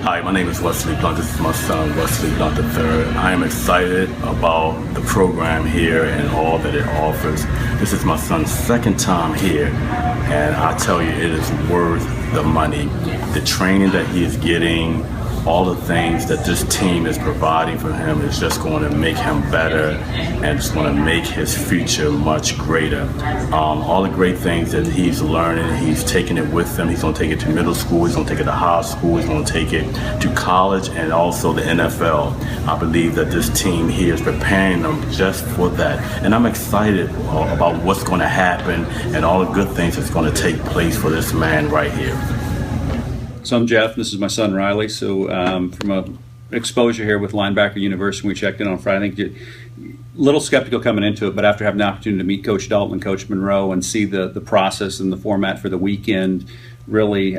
Hi, my name is Wesley Blount. This is my son, Wesley Blount III. I am excited about the program here and all that it offers. This is my son's second time here, and I tell you, it is worth the money. The training that he is getting, all the things that this team is providing for him is just going to make him better, and it's going to make his future much greater. All the great things that he's learning, he's taking it with him. He's going to take it to middle school, he's going to take it to high school, he's going to take it to college and also the NFL. I believe that this team here is preparing them just for that. And I'm excited about what's going to happen and all the good things that's going to take place for this man right here. So I'm Jeff, this is my son Riley. So from an exposure here with Linebacker University, we checked in on Friday. I think a little skeptical coming into it, but after having the opportunity to meet Coach Dalton and Coach Monroe and see the process and the format for the weekend, really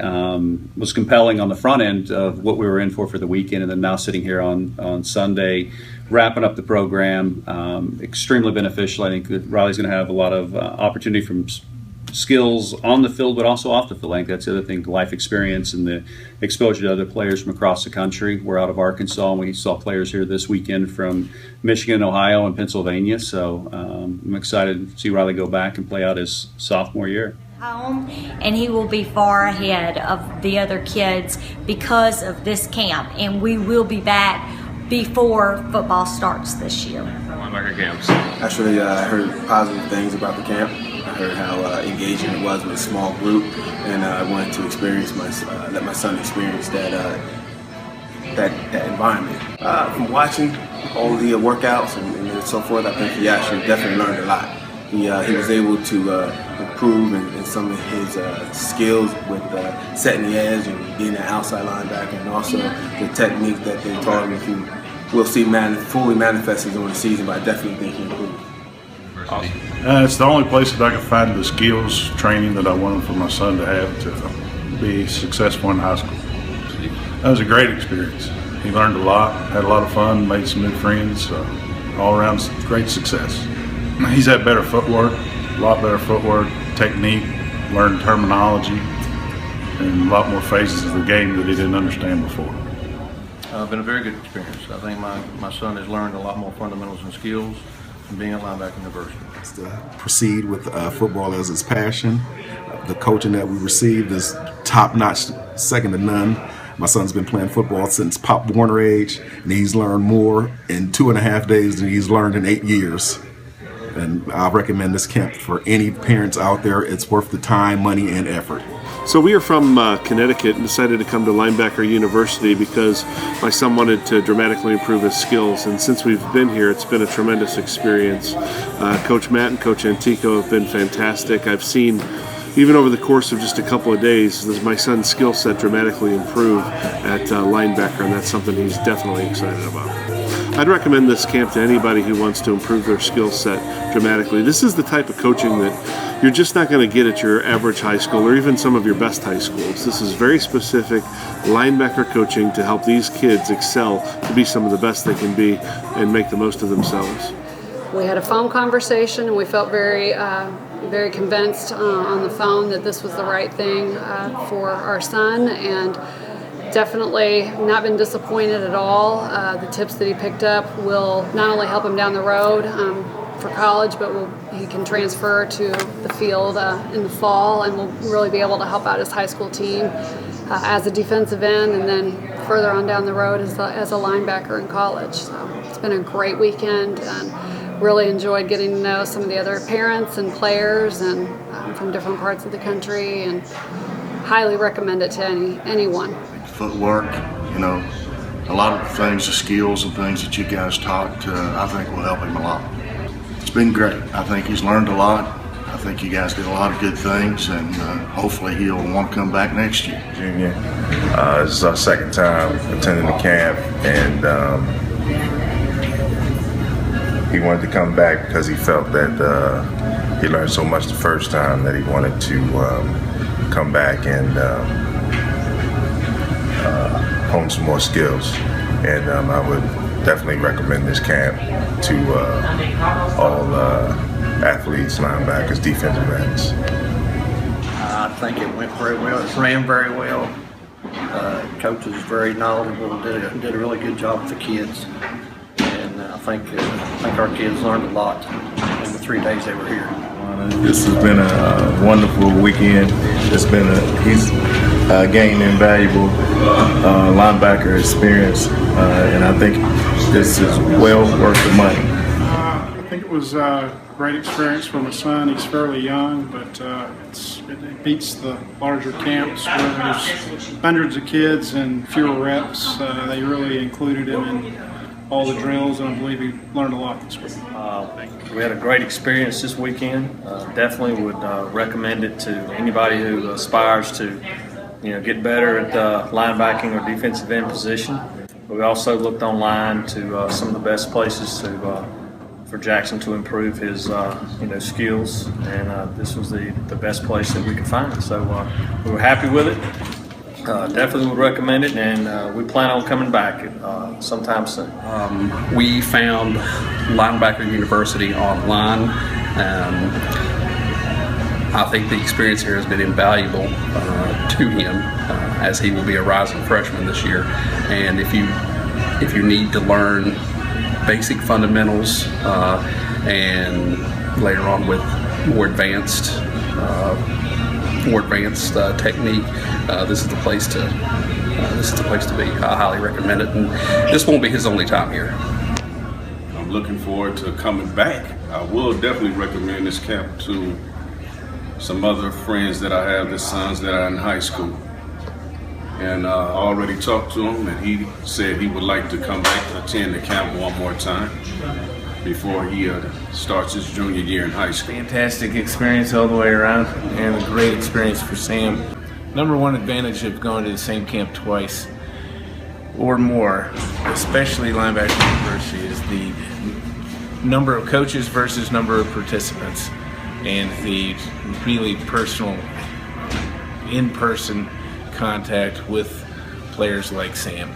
was compelling on the front end of what we were in for the weekend, and then now sitting here on Sunday, wrapping up the program, extremely beneficial. I think that Riley's going to have a lot of opportunity from skills on the field, but also off the field. I think that's the other thing, life experience and the exposure to other players from across the country. We're out of Arkansas, and we saw players here this weekend from Michigan, Ohio, and Pennsylvania. So I'm excited to see Riley go back and play out his sophomore year. Home, and he will be far ahead of the other kids because of this camp, and we will be back before football starts this year. Linebacker camps. Actually, I heard positive things about the camp. I heard how engaging it was with a small group, and I wanted to experience let my son experience that environment. From watching all the workouts and so forth, I think he actually definitely learned a lot. He was able to improve in some of his skills with setting the edge and being an outside linebacker, and also the technique that they taught him. We'll see fully manifested during the season, but I definitely think he improved. Awesome. It's the only place that I can find the skills training that I wanted for my son to have to be successful in high school. That was a great experience. He learned a lot, had a lot of fun, made some new friends, all around great success. He's had better footwork, a lot better footwork, technique, learned terminology, and a lot more phases of the game that he didn't understand before. Been a very good experience. I think my son has learned a lot more fundamentals and skills from being at Linebacker University. To proceed with football as his passion. The coaching that we received is top-notch, second to none. My son's been playing football since Pop Warner age, and he's learned more in 2.5 days than he's learned in 8 years. And I recommend this camp for any parents out there. It's worth the time, money, and effort. So we are from Connecticut and decided to come to Linebacker University because my son wanted to dramatically improve his skills, and since we've been here, it's been a tremendous experience. Coach Matt and Coach Antico have been fantastic. I've seen, even over the course of just a couple of days, my son's skill set dramatically improve at linebacker, and that's something he's definitely excited about. I'd recommend this camp to anybody who wants to improve their skill set dramatically. This is the type of coaching that you're just not going to get at your average high school or even some of your best high schools. This is very specific linebacker coaching to help these kids excel to be some of the best they can be and make the most of themselves. We had a phone conversation, and we felt very convinced on the phone that this was the right thing for our son, and definitely not been disappointed at all. The tips that he picked up will not only help him down the road for college, but he can transfer to the field in the fall, and will really be able to help out his high school team as a defensive end, and then further on down the road as a linebacker in college. So it's been a great weekend, and really enjoyed getting to know some of the other parents and players and from different parts of the country, and highly recommend it to anyone. Footwork, a lot of things, the skills and things that you guys taught, I think will help him a lot. It's been great. I think he's learned a lot. I think you guys did a lot of good things, and hopefully he'll want to come back next year. Junior, this is our second time attending the camp, and he wanted to come back because he felt that he learned so much the first time that he wanted to come back and hone some more skills. And I would definitely recommend this camp to all athletes, linebackers, defensive ends. I think it went very well. It ran very well. Coach was very knowledgeable, did a really good job with the kids, and I think our kids learned a lot in the 3 days they were here. This has been a wonderful weekend. He's gained invaluable linebacker experience, and I think this is well worth the money. I think it was a great experience for my son. He's fairly young, but it beats the larger camps where there's hundreds of kids and fewer reps. They really included him in all the drills, and I believe he learned a lot this week. We had a great experience this weekend. Definitely would recommend it to anybody who aspires to, get better at linebacking or defensive end position. But we also looked online to some of the best places for Jackson to improve his, skills, and this was the best place that we could find. So we were happy with it. Definitely would recommend it, and we plan on coming back sometime soon. We found Linebacker University online. I think the experience here has been invaluable to him as he will be a rising freshman this year. And if you need to learn basic fundamentals and later on with more advanced technique, this is the place to be. I highly recommend it, and this won't be his only time here. I'm looking forward to coming back. I will definitely recommend this camp to some other friends that I have, the sons that are in high school. And I already talked to him, and he said he would like to come back to attend the camp one more time before he starts his junior year in high school. Fantastic experience all the way around, and a great experience for Sam. Number one advantage of going to the same camp twice or more, especially Linebacker University, is the number of coaches versus number of participants, and the really personal, in-person contact with players like Sam.